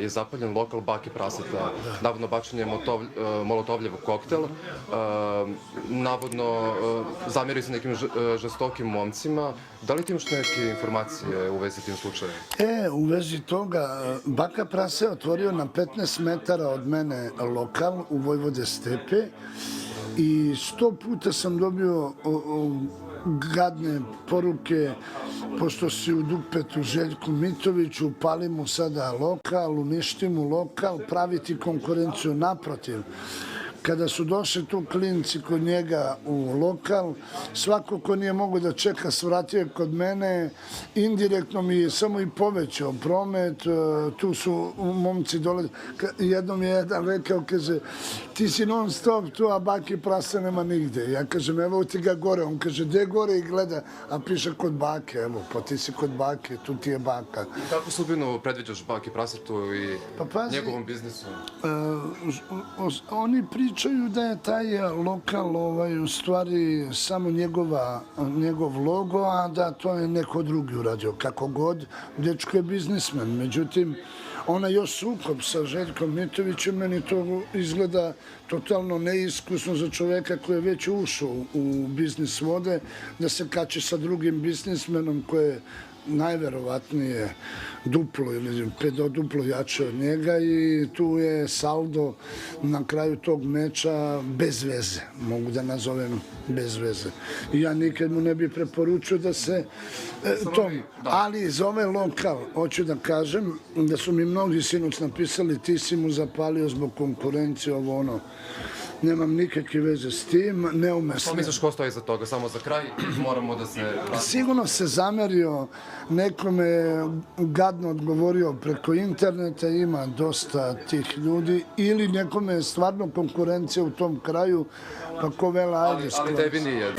je zapaljen lokal Bake Praseta, navodno bačen je molotovljev koktel, navodno zamjerio se nekim žestokim momcima. Da li ti imaš neke informacije u vezi tim slučajem? U vezi toga, Baka Prase je otvorio na 15 metara od mene lokal u Vojvode Stepe i 100 puta sam dobio gadne poruke, pošto si u dupetu Željku Mitoviću, upali mu sada lokal, uništi mu lokal, praviti konkurenciju. Naprotiv, kada su došli tu klinci kod njega u lokal, svako ko nije mogo da čeka svratio je kod mene, indirektno mi je samo i povećao promet, tu su momci dole, jednom je jedan rekao, kaže, ti si non stop tu, a Bake Prase nema nigde. Ja kažem, evo ti ga gore, on kaže, gde gore i gleda, a piše kod bake, evo, pa ti si kod bake, tu ti je baka. I kako sudbinu predviđaš Bake Prasetu i njegovom biznisu? Oni pričaju da je taj lokal u stvari samo njegov logo, a da to je neko drugi uradio. Kako god, dečko je biznismen. Međutim, ona još sukob sa Željkom Mitovićem, meni to izgleda totalno neiskusno za čoveka koji je već ušao u biznis vode, da se kače sa drugim biznismenom koji je najverovatnije duplo ili duplo jače od njega i tu je saldo na kraju tog meča bez veze, mogu da nazovem bez veze. I ja nikad mu ne bih preporučio da se ali za ovaj lokal, hoću da kažem, da su mi mnogi sinoć napisali ti si mu zapalio zbog konkurencije, ovo ono. Nemam nikakve veze s tim, neumesno. Što misliš ko stoji za toga? Samo za kraj moramo da se... Sigurno se zamerio, nekome gadno odgovorio preko interneta, ima dosta tih ljudi, ili nekome je stvarno konkurencija u tom kraju, pa ko vela, ajde skoro. Ali tebi nije.